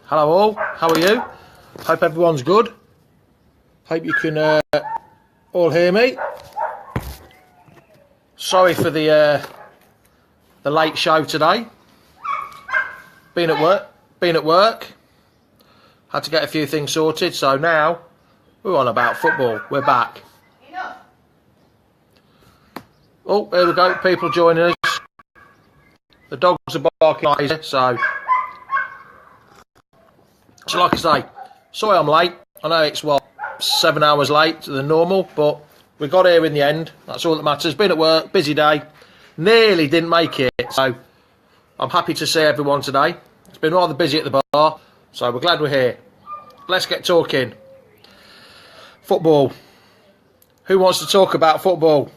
Hello all, how are you? Hope everyone's good. Hope you can all hear me. Sorry for the late show today. Been at work. Had to get a few things sorted, so now we're on about football. We're back. Oh, here we go, people joining us. The dogs are barking, so like I say, sorry I'm late. I know it's 7 hours late than normal, but we got here in the end. That's all that matters. Been at work, busy day. Nearly didn't make it, so I'm happy to see everyone today. It's been rather busy at the bar, so we're glad we're here. Let's get talking. Football. Who wants to talk about football?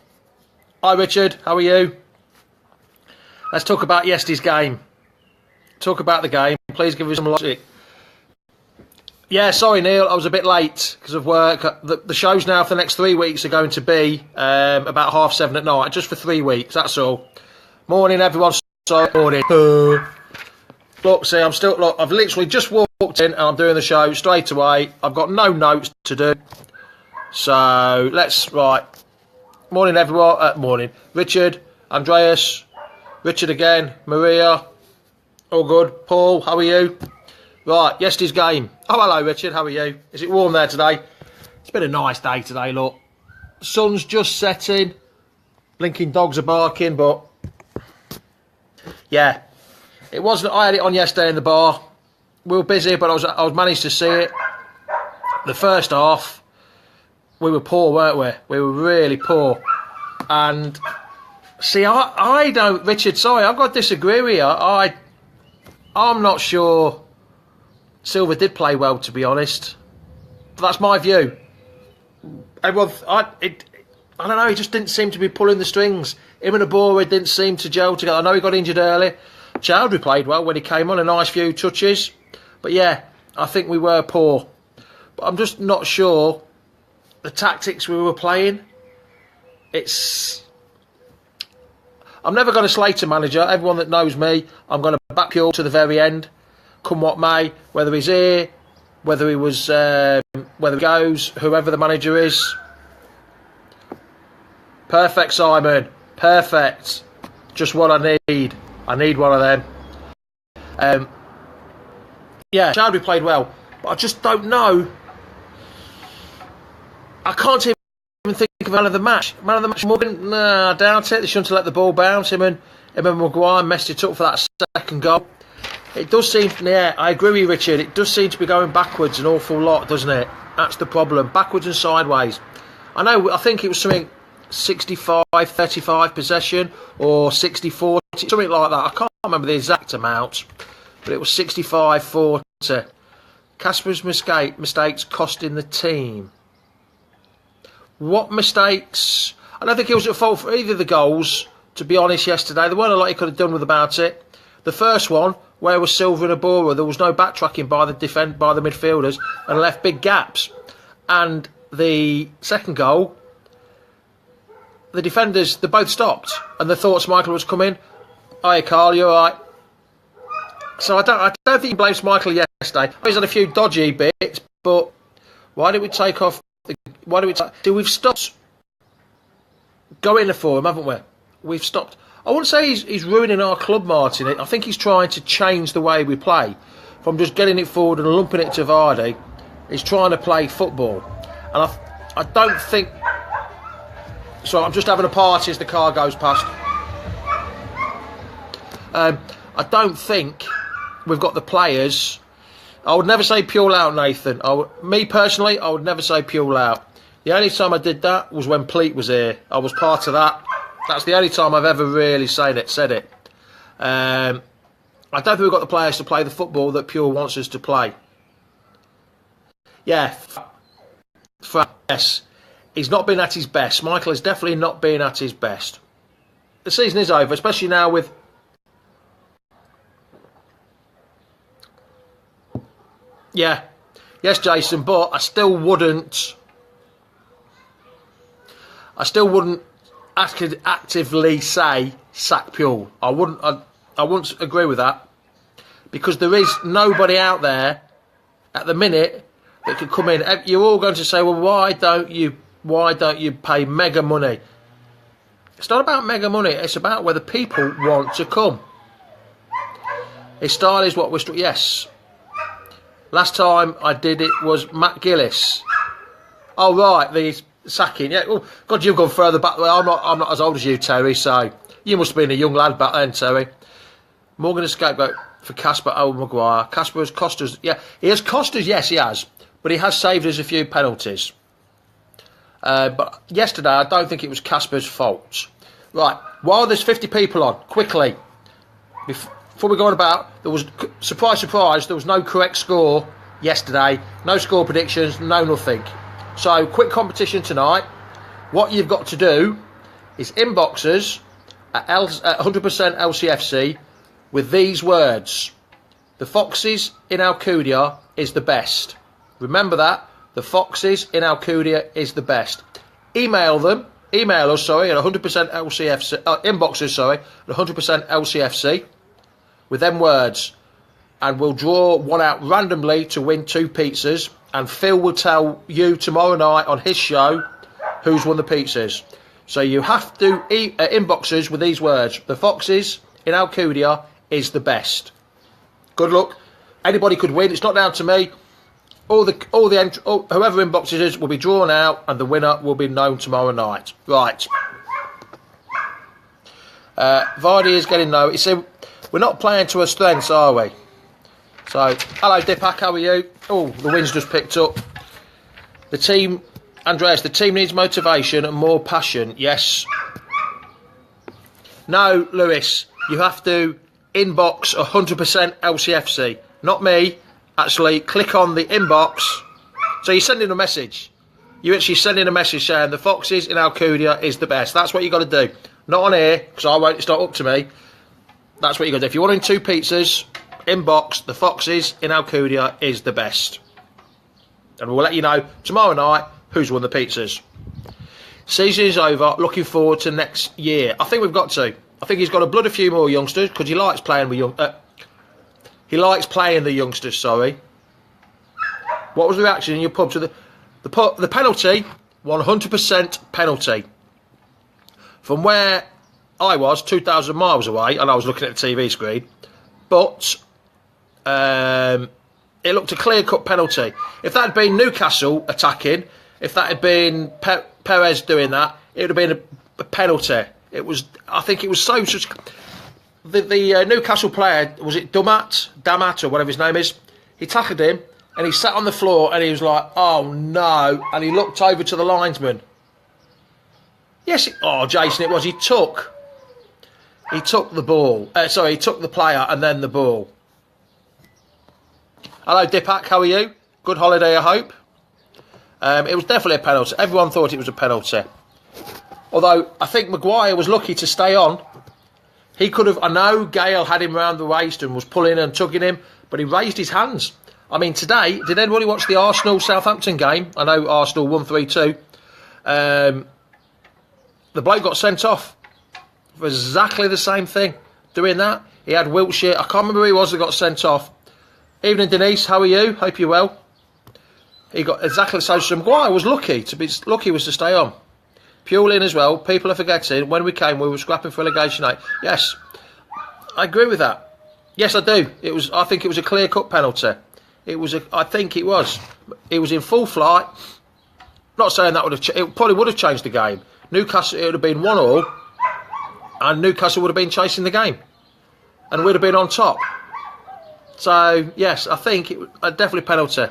Hi Richard, how are you? Let's talk about yesterday's game. Talk about the game. Please give us some logic. Yeah, sorry Neil, I was a bit late because of work. The shows now for the next 3 weeks are going to be about 7:30 at night, just for 3 weeks, that's all. Morning everyone, sorry, morning. Look, see, I've literally just walked in and I'm doing the show straight away. I've got no notes to do. So, right. Morning everyone, morning. Richard, Andreas, Richard again, Maria, all good. Paul, how are you? Right, yesterday's game. Oh, hello Richard, how are you? Is it warm there today? It's been a nice day today, look. Sun's just setting. Blinking dogs are barking, but yeah. It wasn't, I had it on yesterday in the bar. We were busy, but I was managed to see it. The first half, we were poor, weren't we? We were really poor. And see, I don't, Richard, sorry, I've got to disagree with you. I'm not sure Silva did play well, to be honest. But that's my view. Everyone, I don't know, he just didn't seem to be pulling the strings. Him and Abora didn't seem to gel together. I know he got injured early. Chowdhury played well when he came on, a nice few touches. But yeah, I think we were poor. But I'm just not sure the tactics we were playing. I'm never going to slate a manager. Everyone that knows me, I'm going to back Puel to the very end. Come what may, whether he's here, whether he goes, whoever the manager is. Perfect, Simon. Perfect. Just what I need. I need one of them. Yeah, Chowdhury played well, but I just don't know. I can't even think of man of the match. Man of the match, Morgan? Nah, I doubt it. They shouldn't have let the ball bounce. Him and Maguire messed it up for that second goal. It does seem, yeah, I agree with you, Richard. It does seem to be going backwards an awful lot, doesn't it? That's the problem. Backwards and sideways. I think it was something 65-35 possession or 60-40, something like that. I can't remember the exact amount, but it was 65-40. Casper's mistakes costing the team. What mistakes? I don't think he was at fault for either of the goals, to be honest, yesterday. There weren't a lot he could have done about it. The first one, where was Silva and Abora? There was no backtracking by the midfielders and left big gaps. And the second goal, the defenders, they both stopped and they thought Schmeichel was coming. Hiya Carl, you alright? So I don't think he blames Schmeichel yesterday. He's had a few dodgy bits, but why did we take off? We've stopped going for him, haven't we? We've stopped. I wouldn't say he's ruining our club, Martin. I think he's trying to change the way we play from just getting it forward and lumping it to Vardy. He's trying to play football, and I don't think. So I'm just having a party as the car goes past. I don't think we've got the players. I would never say Puel out, Nathan. Me personally, I would never say Puel out. The only time I did that was when Pleat was here. I was part of that. That's the only time I've ever really said it. I don't think we've got the players to play the football that Puel wants us to play. Yeah, yes. He's not been at his best. Michael has definitely not been at his best. The season is over, especially now with... Yeah. Yes, Jason, but I still wouldn't actively say sack Puel. I wouldn't agree with that. because there is nobody out there at the minute that could come in. You're all going to say, well, why don't you pay mega money? It's not about mega money. It's about whether people want to come. His style is what we're... Yes. Last time I did it was Matt Gillis. Oh, right, the sacking. Yeah. Oh, God, you've gone further back. Well, I'm not as old as you, Terry, so you must have been a young lad back then, Terry. Morgan a scapegoat for Casper Maguire. Casper has cost us... Yeah, he has cost us, yes, he has. But he has saved us a few penalties. But yesterday, I don't think it was Casper's fault. Right, while there's 50 people on, quickly, before we go on about, there was, surprise, surprise, there was no correct score yesterday. No score predictions, no nothing. So, quick competition tonight. What you've got to do is inbox us at 100% LCFC with these words. The Foxes in Alcudia is the best. Remember that. The Foxes in Alcudia is the best. Email us, at 100% LCFC, inbox us, at 100% LCFC with them words. And we'll draw one out randomly to win 2 pizzas. And Phil will tell you tomorrow night on his show who's won the pizzas. So you have to inbox us with these words. The Foxes in Alcudia is the best. Good luck. Anybody could win. It's not down to me. Whoever inboxes us will be drawn out, and the winner will be known tomorrow night. Right. Vardy is getting low. He said, "We're not playing to our strengths, are we?" So, hello Dipak, how are you? Oh, the wind's just picked up. The team, Andreas, the team needs motivation and more passion. Yes. No, Lewis, you have to inbox 100% LCFC. Not me. Actually, click on the inbox. So you're sending a message. You're actually sending a message saying the Foxes in Alcudia is the best. That's what you got to do. Not on here, because it's not up to me. That's what you got to do. If you're wanting 2 pizzas, inbox the Foxes in Alcudia is the best. And we'll let you know tomorrow night who's won the pizzas. Season is over. Looking forward to next year. I think we've got to. I think he's got to blood a few more youngsters because he likes playing with young... He likes playing the youngsters, sorry. What was the reaction in your pub to the penalty? 100% penalty. From where I was, 2,000 miles away, and I was looking at the TV screen, but it looked a clear-cut penalty. If that had been Newcastle attacking, if that had been Perez doing that, it would have been a penalty. It was, I think it was so... The Newcastle player, was it Damat or whatever his name is, he tackled him and he sat on the floor and he was like, oh no, and he looked over to the linesman. Yes, Jason, it was, he took the ball, he took the player and then the ball. Hello Dipak, how are you? Good holiday, I hope. It was definitely a penalty. Everyone thought it was a penalty. Although, I think Maguire was lucky to stay on. He could have... I know Gale had him round the waist and was pulling and tugging him, but he raised his hands. I mean, today, did anybody watch the Arsenal-Southampton game? I know Arsenal won 3-2. The bloke got sent off for exactly the same thing. Doing that, he had Wiltshire. I can't remember who he was that got sent off. Evening, Denise. How are you? Hope you're well. He got exactly the same. So Maguire was lucky. Lucky was to stay on. Puel in as well. People are forgetting when we came, we were scrapping for relegation 8. Yes, I agree with that. Yes, I do. I think it was a clear-cut penalty. I think it was. It was in full flight. Not saying that would have. It probably would have changed the game. Newcastle, it would have been 1-1, and Newcastle would have been chasing the game, and we'd have been on top. So yes, I think definitely penalty.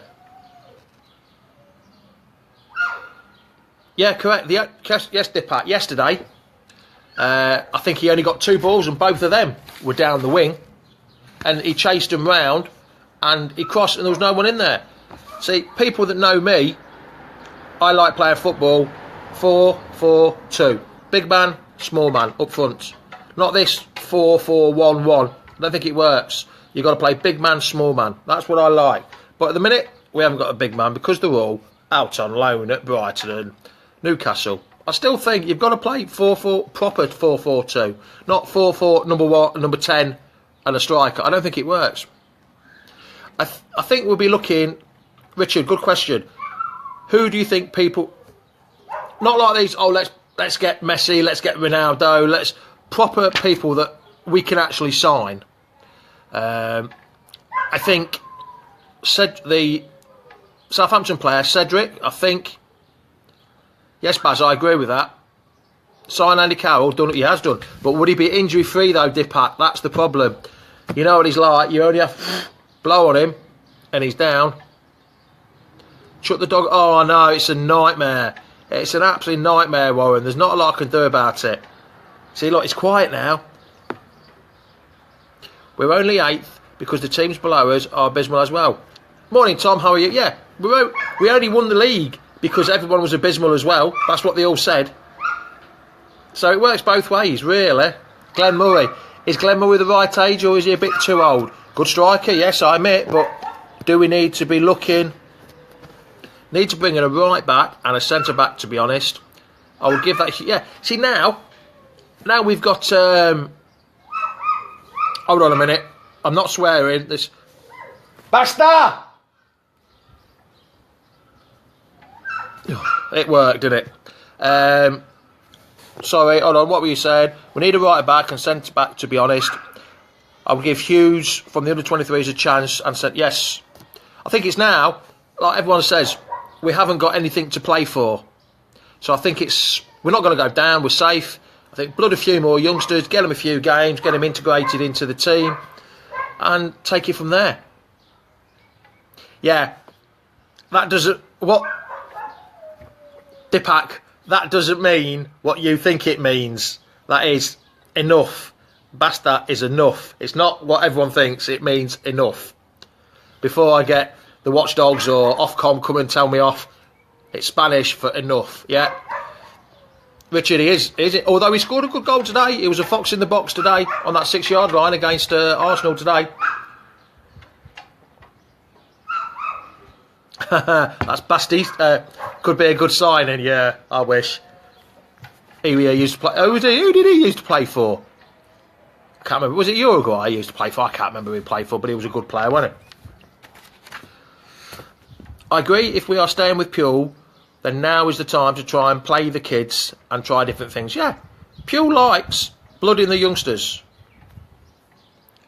Yeah, correct. Yes, Dipak. Yesterday, I think he only got 2 balls and both of them were down the wing. And he chased them round and he crossed and there was no one in there. See, people that know me, I like playing football 4-4-2. Big man, small man up front. Not this 4-4-1-1. I don't think it works. You've got to play big man, small man. That's what I like. But at the minute, we haven't got a big man because they're all out on loan at Brighton and Newcastle. I still think you've got to play 4-4, proper 4-4-2, not 4-4, number 10 and a striker. I don't think it works. I think we'll be looking. Richard, good question. Who do you think people? Not like these. Oh, let's get Messi. Let's get Ronaldo. Let's proper people that we can actually sign. I think the Southampton player Cedric. I think. Yes, Baz, I agree with that. Sign Andy Carroll, done what he has done. But would he be injury free though, Dipak? That's the problem. You know what he's like. You only have to blow on him, and he's down. Shut the dog. Oh no, it's a nightmare. It's an absolute nightmare, Warren. There's not a lot I can do about it. See, look, it's quiet now. We're only 8th because the teams below us are abysmal as well. Morning, Tom. How are you? Yeah, we only won the league because everyone was abysmal as well. That's what they all said. So it works both ways, really. Glenn Murray. Is Glenn Murray the right age or is he a bit too old? Good striker, yes, I admit. But do we need to be looking... Need to bring in a right back and a centre back, to be honest. I will give that... Yeah. See, now we've got... hold on a minute. I'm not swearing. This... Basta! It worked, didn't it? Sorry, hold on. What were you saying? We need a right back and centre back, to be honest. I will give Hughes from the under-23s a chance and said, yes. I think it's now, like everyone says... We haven't got anything to play for. So I think we're not going to go down, we're safe. I think blood a few more youngsters, get them a few games, get them integrated into the team and take it from there. Yeah, that doesn't... What? Dipak, that doesn't mean what you think it means. That is enough. Basta is enough. It's not what everyone thinks, it means enough. Before I get... the watchdogs or Ofcom come and tell me off. It's Spanish for enough, yeah. Richard, he is it? Although he scored a good goal today. He was a fox in the box today on that 6-yard line against Arsenal today. That's Basti. Could be a good signing, yeah, I wish. He used to play. Who did he used to play for? I can't remember. Was it Uruguay he used to play for? I can't remember who he played for, but he was a good player, wasn't he? I agree, if we are staying with Puel, then now is the time to try and play the kids and try different things. Yeah, Puel likes blooding the youngsters.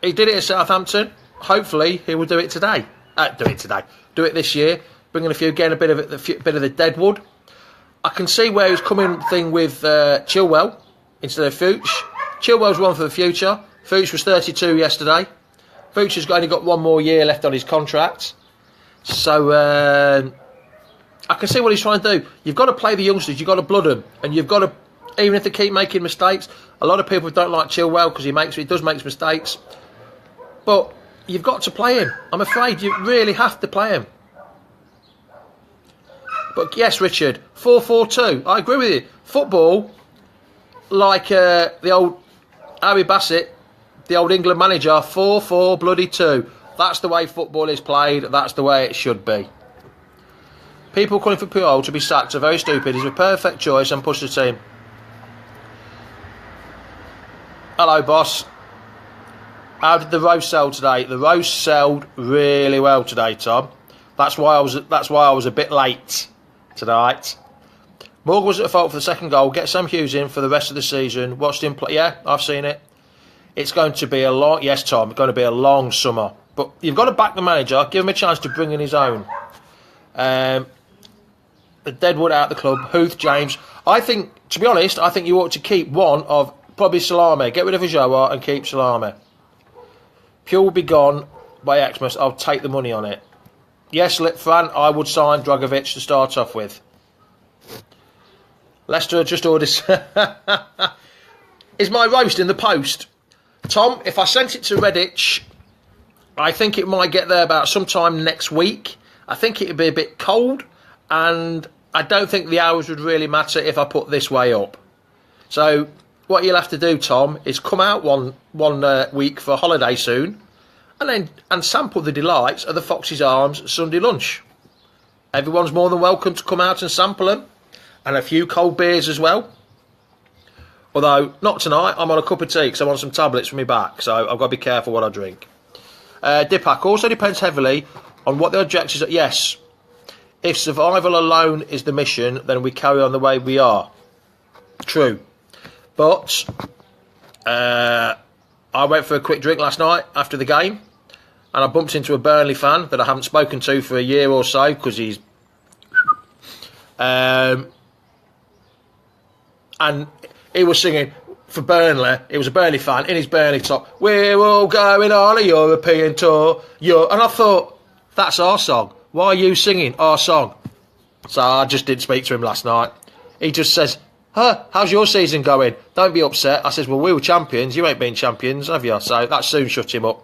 He did it at Southampton. Hopefully, he will do it today. Do it this year. Bringing getting a bit of the deadwood. I can see where he's coming thing with Chilwell instead of Fuchs. Chilwell's one for the future. Fuchs was 32 yesterday. Fuchs has only got 1 more year left on his contract. So, I can see what he's trying to do. You've got to play the youngsters, you've got to blood them. And you've got to, even if they keep making mistakes, a lot of people don't like Chilwell because he does make mistakes. But you've got to play him. I'm afraid you really have to play him. But yes, Richard, 4-4-2. I agree with you. Football, like the old Harry Bassett, the old England manager, 4-4-2. That's the way football is played. That's the way it should be. People calling for Puel to be sacked are very stupid. He's a perfect choice and push the team. Hello, boss. How did the roast sell today? The roast sold really well today, Tom. That's why I was a bit late tonight. Morgan was at fault for the second goal. Get Sam Hughes in for the rest of the season. Watched him play. Yeah, I've seen it. It's going to be a long... Yes, Tom, it's going to be a long summer. But you've got to back the manager, give him a chance to bring in his own. The Deadwood out of the club, Huth, James. I think, to be honest, I think you ought to keep one of probably Salame. Get rid of Ajoa and keep Salame. Puel will be gone by Xmas. I'll take the money on it. Yes, Fran, I would sign Dragovic to start off with. Leicester just ordered... Is my roast in the post? Tom, if I sent it to Redditch... I think it might get there about sometime next week. I think it would be a bit cold, and I don't think the hours would really matter if I put this way up. So what you'll have to do, Tom, is come out one week for holiday soon, and sample the delights of the Fox's Arms Sunday lunch. Everyone's more than welcome to come out and sample them, and a few cold beers as well. Although not tonight. I'm on a cup of tea because I'm on some tablets for my back, so I've got to be careful what I drink. Dipak also depends heavily on what the objectives are. Yes, if survival alone is the mission, then we carry on the way we are. True. But I went for a quick drink last night after the game, and I bumped into a Burnley fan that I haven't spoken to for a year or so because he's... and he was singing for Burnley. He was a Burnley fan in his Burnley top. We're all going on a European tour. And I thought, that's our song. Why are you singing our song? So I just didn't speak to him last night. He just says, how's your season going? Don't be upset. I says, well, we were champions. You ain't been champions, have you? So that soon shut him up.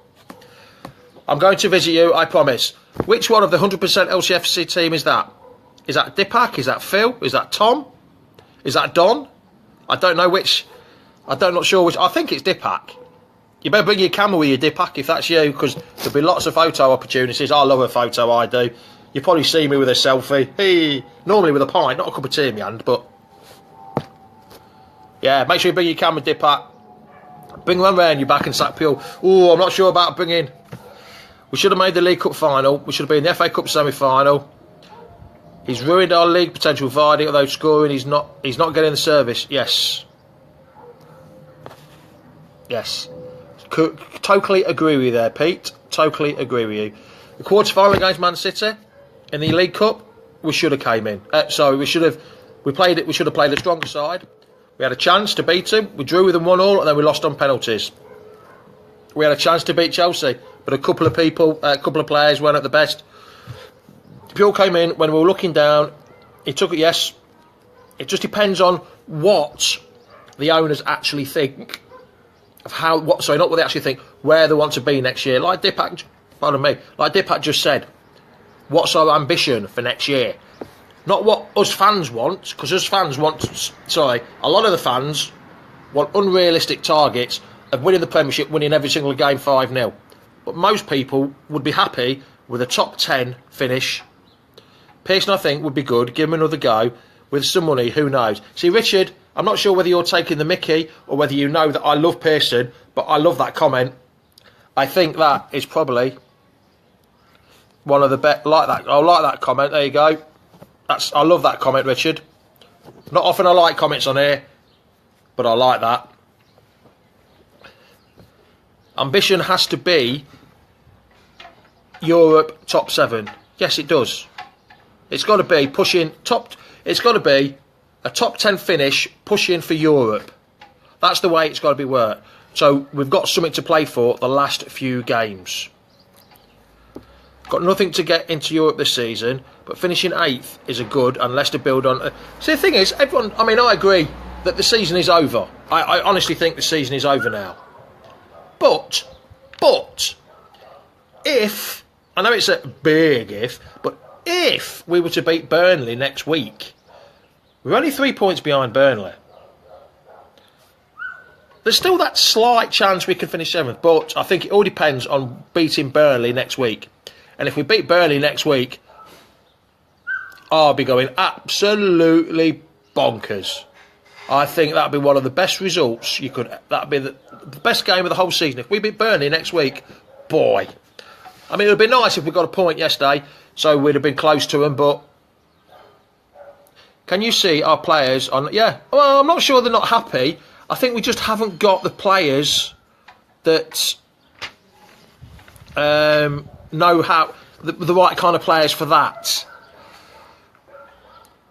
I'm going to visit you, I promise. Which one of the 100% LCFC team is that? Is that Dipak? Is that Phil? Is that Tom? Is that Don? I don't know which. I'm not sure which. I think it's Dipak. You better bring your camera with you, Dipak, if that's you, because there'll be lots of photo opportunities. I love a photo, I do. You probably see me with a selfie. Hey, normally with a pint, not a cup of tea in my hand, but... Yeah, make sure you bring your camera, Dipak. Bring one round your back and sack Puel. Oh, I'm not sure about bringing... We should have made the League Cup final. We should have been in the FA Cup semi-final. He's ruined our league potential. Vardy, although scoring, he's not getting the service. Yes. Yes. Totally agree with you there, Pete. Totally agree with you. The quarter-final against Man City in the League Cup, we should have came in. We should have played a stronger side. We had a chance to beat them. We drew with them 1-1, and then we lost on penalties. We had a chance to beat Chelsea, but a couple of players weren't at the best. Puel came in when we were looking down. He took it. Yes, it just depends on what the owners actually think of how. Not what they actually think. Where they want to be next year. Like Dipak, like Dipak just said. What's our ambition for next year? Not what us fans want, because us fans want. A lot of the fans want unrealistic targets of winning the Premiership, winning every single game 5-0. But most people would be happy with a top 10 finish. Pearson, I think, would be good. Give him another go with some money. Who knows? See, Richard, I'm not sure whether you're taking the mickey or whether you know that I love Pearson, but I love that comment. I think that is probably one of the best. Like that. I like that comment. There you go. I love that comment, Richard. Not often I like comments on here, but I like that. Ambition has to be Europe top 7. Yes, it does. It's got to be pushing top. It's got to be a top 10 finish, pushing for Europe. That's the way it's got to be worked. So we've got something to play for the last few games. Got nothing to get into Europe this season, but finishing 8th is a good, and Leicester build on. See, the thing is, everyone. I mean, I agree that the season is over. I honestly think the season is over now. But if, I know it's a big if, but if we were to beat Burnley next week, we're only 3 points behind Burnley. There's still that slight chance we can finish 7th, but I think it all depends on beating Burnley next week. And if we beat Burnley next week, I'll be going absolutely bonkers. I think that'd be one of the best results you could. That'd be the best game of the whole season. If we beat Burnley next week, boy. I mean, it would be nice if we got a point yesterday, so we'd have been close to them. But can you see our players on? Yeah. Well, I'm not sure they're not happy. I think we just haven't got the players that know how the right kind of players for that.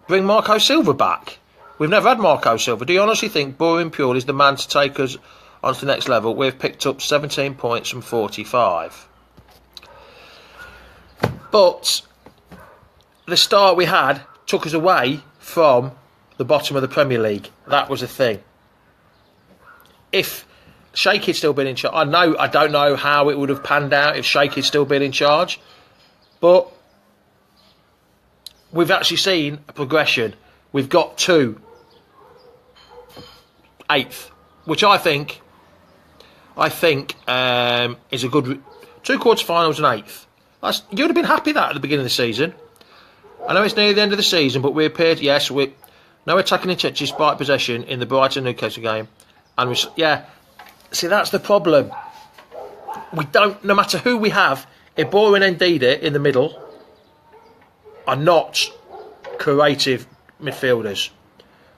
Bring Marco Silva back. We've never had Marco Silva. Do you honestly think Boring Puel is the man to take us on to the next level? We've picked up 17 points from 45. But the start we had took us away from the bottom of the Premier League. That was a thing. If Sheikh had still been in charge, I don't know how it would have panned out if Sheikh had still been in charge. But we've actually seen a progression. We've got to 8th, which I think is a good 2 quarter-finals and 8th. You would have been happy that at the beginning of the season. I know it's near the end of the season, but we appeared, yes, no attacking intention despite possession in the Brighton Newcastle game, and see, that's the problem. we don't, no matter who we have, Ebola and Ndidi in the middle are not creative midfielders.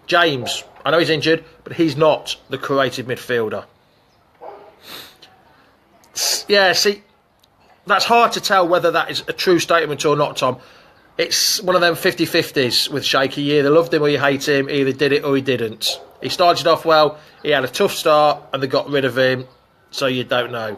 James, I know he's injured, but he's not the creative midfielder. Yeah, see, that's hard to tell whether that is a true statement or not, Tom. It's one of them 50-50s with Shaky. You either loved him or you hate him. He either did it or he didn't. He started off well, he had a tough start, and they got rid of him, so you don't know.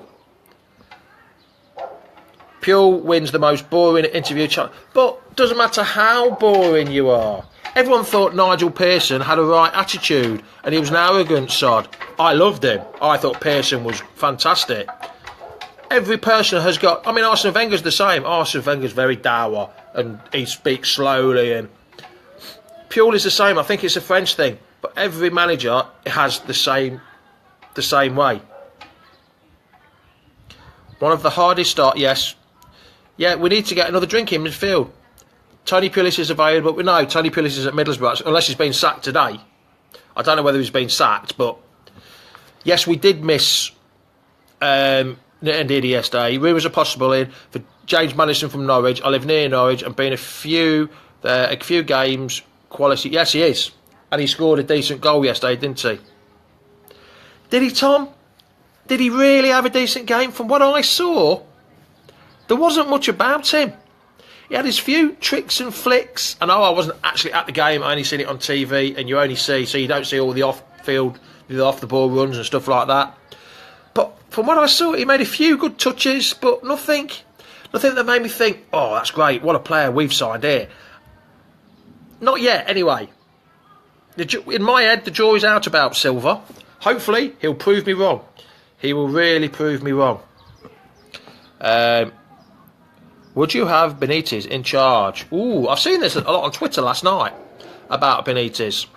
Puel wins the most boring interview challenge. But doesn't matter how boring you are. Everyone thought Nigel Pearson had a right attitude and he was an arrogant sod. I loved him. I thought Pearson was fantastic. Every person has got... I mean, Arsene Wenger's the same. Arsene Wenger's very dour and he speaks slowly. And Puel is the same. I think it's a French thing. But every manager has the same way. One of the hardest start, yes. Yeah, we need to get another drink in midfield. Tony Pulis is available, but we know Tony Pulis is at Middlesbrough, unless he's been sacked today. I don't know whether he's been sacked, but yes, we did miss Ndidi yesterday. Rumours are possible in for James Madison from Norwich. I live near Norwich and been a few games. Quality, yes, he is, and he scored a decent goal yesterday, didn't he? Did he, Tom? Did he really have a decent game? From what I saw, there wasn't much about him. He had his few tricks and flicks. I know I wasn't actually at the game. I only seen it on TV, and you only see, so you don't see all the off-field, the off-the-ball runs and stuff like that. But from what I saw, he made a few good touches, but nothing that made me think, oh, that's great, what a player we've signed here. Not yet, anyway. In my head, the jury's out about Silva. Hopefully, he'll prove me wrong. He will really prove me wrong. Would you have Benitez in charge? Ooh, I've seen this a lot on Twitter last night about Benitez.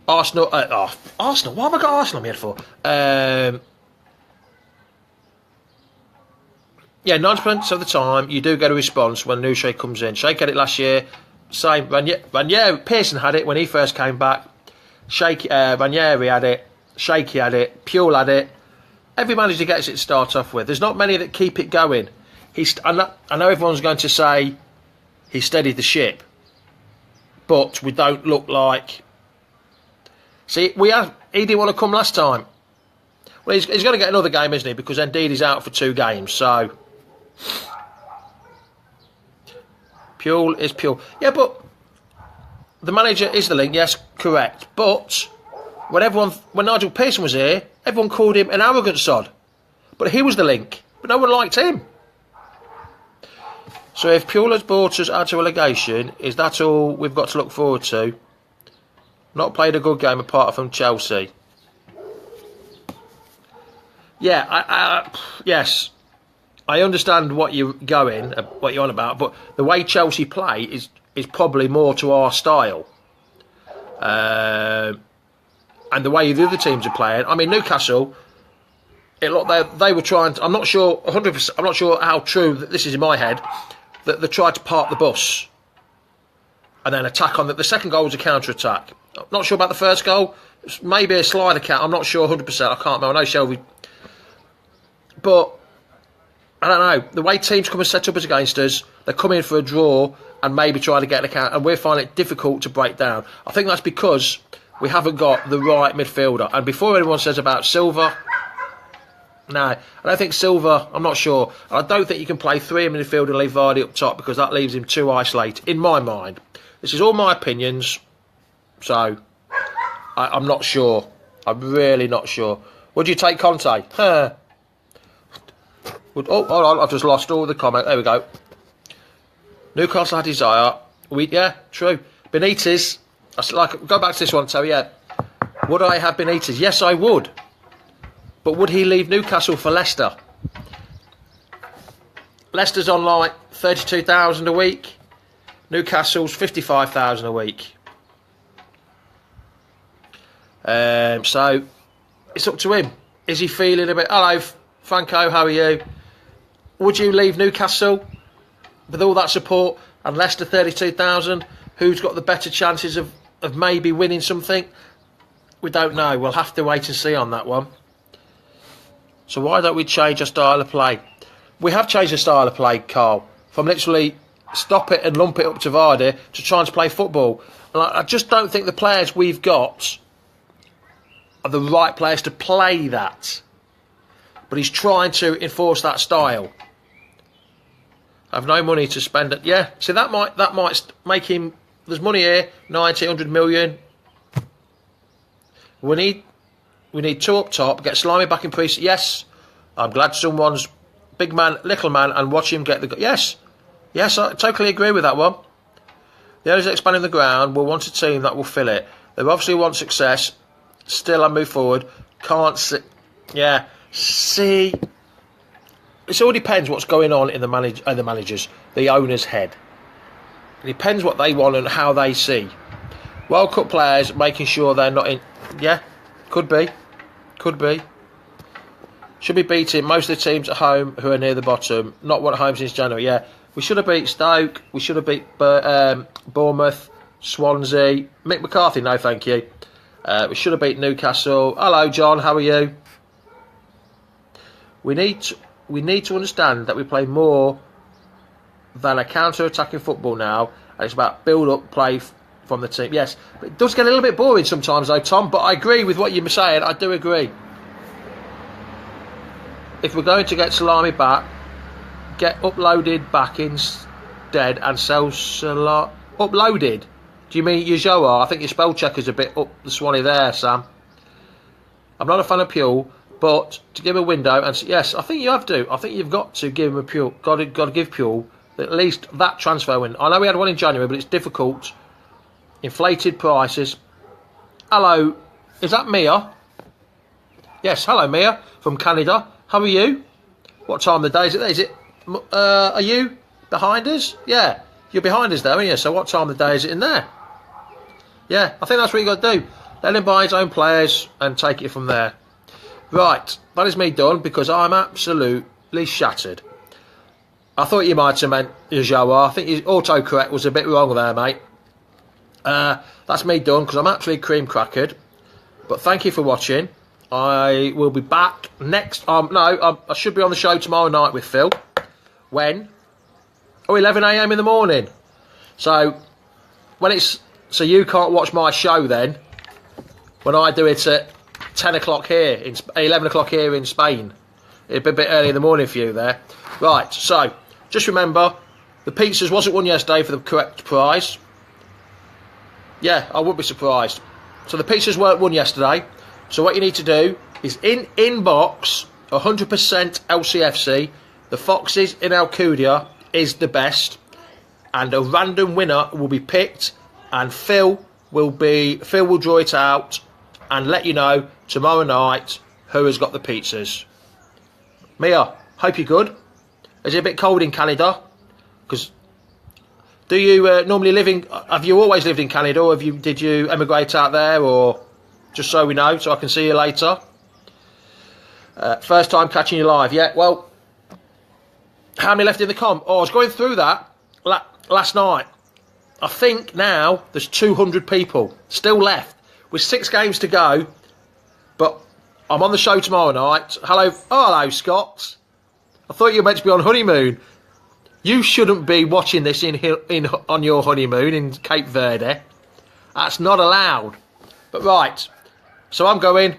Arsenal. Arsenal. What have I got Arsenal on my head for? Yeah, 90% of the time you do get a response when a new Sheikh comes in. Sheikh had it last year. Same. Ranieri, Pearson had it when he first came back. Ranieri had it. Shaky had it. Puel had it. Every manager gets it to start off with. There's not many that keep it going. I know everyone's going to say he steadied the ship, but we don't look like... See, he didn't want to come last time. Well, he's going to get another game, isn't he? Because indeed he's out for 2 games, so... Puel is Puel. Yeah, but the manager is the link, yes, correct. But when Nigel Pearson was here, everyone called him an arrogant sod. But he was the link, but no one liked him. So if Puel has brought us out to relegation, is that all we've got to look forward to? Not played a good game apart from Chelsea. Yeah, yes. I understand what you're on about, but the way Chelsea play is probably more to our style. And the way the other teams are playing. I mean, Newcastle, they were trying to, I'm not sure 100%, I'm not sure how true this is in my head, that they tried to park the bus and then attack on the second goal was a counter-attack. I'm not sure about the first goal. Maybe a slider count. I'm not sure 100%. I can't remember. I know Shelby. But I don't know. The way teams come and set up as against us, they come in for a draw and maybe try to get an account, and we're finding it difficult to break down. I think that's because we haven't got the right midfielder. And before anyone says about Silva, no, I don't think Silva, I'm not sure. I don't think you can play 3 in midfield and leave Vardy up top because that leaves him too isolated, in my mind. This is all my opinions, so I'm not sure. I'm really not sure. Would you take Conte? Oh, hold on, I've just lost all the comment. There we go. Newcastle had desire. Yeah, true. Benitez, go back to this one, Terry. Yeah. Would I have Benitez? Yes, I would. But would he leave Newcastle for Leicester? Leicester's on like 32,000 a week. Newcastle's 55,000 a week. So it's up to him. Is he feeling a bit? Hello, Franco. How are you? Would you leave Newcastle with all that support and Leicester 32,000? Who's got the better chances of maybe winning something? We don't know. We'll have to wait and see on that one. So why don't we change our style of play? We have changed the style of play, Carl, from literally stop it and lump it up to Vardy to trying to play football. And I just don't think the players we've got are the right players to play that. But he's trying to enforce that style. I have no money to spend it. Yeah, see, that might make him. There's money here, 90, 100 million. We need two up top. Get Slimy back in pre-season. Yes, I'm glad someone's big man, little man, and watch him get the. Yes, I totally agree with that one. The owners expanding the ground will want a team that will fill it. They obviously want success. Still, I move forward. Can't see. Yeah, see. It all depends what's going on in the managers, the owner's head. It depends what they want and how they see. World Cup players making sure they're not in. Yeah, could be. Should be beating most of the teams at home who are near the bottom. Not won at home since January. Yeah, we should have beat Stoke. We should have beat Bournemouth, Swansea. Mick McCarthy, no thank you. We should have beat Newcastle. Hello, John. How are you? We need to understand that we play more than a counter-attacking football now, and it's about build-up play from the team. Yes, but it does get a little bit boring sometimes, though, Tom. But I agree with what you're saying. I do agree. If we're going to get Salami back, get uploaded back instead and sell uploaded. Do you mean Yajoa? I think your spell checker's a bit up the Swanee there, Sam. I'm not a fan of Puel, but to give him a window, and yes, I think you have to. I think you've got to give him a Puel. Got to give Puel at least that transfer window. I know we had one in January, but it's difficult. Inflated prices. Hello, is that Mia? Yes, hello Mia from Canada. How are you? What time of the day is it? Is it? Are you behind us? Yeah, you're behind us there, aren't you? So what time of the day is it in there? Yeah, I think that's what you got to do. Let him buy his own players and take it from there. Right, that is me done because I'm absolutely shattered. I thought you might have meant Yajoa. I think his autocorrect was a bit wrong there, mate. That's me done because I'm absolutely cream crackered. But thank you for watching. I will be back next. I should be on the show tomorrow night with Phil. When? 11 a.m. in the morning. So so you can't watch my show then. When I do it at 10 o'clock here, 11 o'clock here in Spain. It'd be a bit early in the morning for you there. Right, so just remember, the pizzas wasn't won yesterday for the correct price. Yeah, I wouldn't be surprised. So the pizzas weren't won yesterday. So what you need to do is inbox 100% LCFC. The Foxes in Alcudia is the best. And a random winner will be picked. And Phil will draw it out and let you know tomorrow night who has got the pizzas. Mia, hope you're good. Is it a bit cold in Canada? Because do you normally live in? Have you always lived in Canada, or did you emigrate out there, or just so we know, so I can see you later? First time catching you live. Yeah. Well, how many left in the comp? Oh, I was going through that last night. I think now there's 200 people still left with 6 games to go. But I'm on the show tomorrow night. Hello, Scott. I thought you were meant to be on honeymoon. You shouldn't be watching this on your honeymoon in Cape Verde. That's not allowed. But right, so I'm going.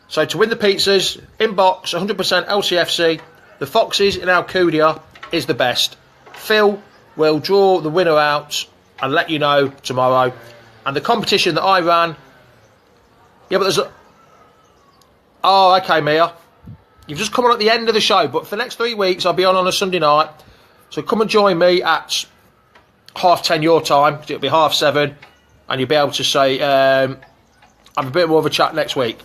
So to win the pizzas, inbox 100% LCFC. The Foxes in Alcudia is the best. Phil will draw the winner out and let you know tomorrow. And the competition that I ran. Yeah, but there's a. Oh, okay, Mia. You've just come on at the end of the show, but for the next 3 weeks I'll be on a Sunday night. So come and join me at 10:30 your time. It'll be 7:30, and you'll be able to say have a bit more of a chat next week.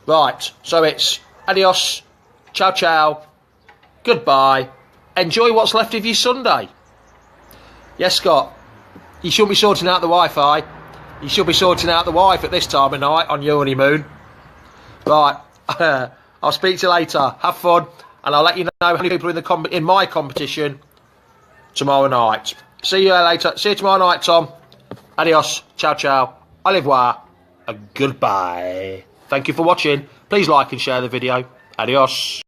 Right. So it's adios, ciao ciao, goodbye. Enjoy what's left of your Sunday. Yes, Scott. You shouldn't be sorting out the Wi-Fi. You should be sorting out the wife at this time of night on your honeymoon. Right. I'll speak to you later. Have fun, and I'll let you know how many people are in my competition tomorrow night. See you later. See you tomorrow night, Tom. Adios. Ciao, ciao. Au revoir. And goodbye. Thank you for watching. Please like and share the video. Adios.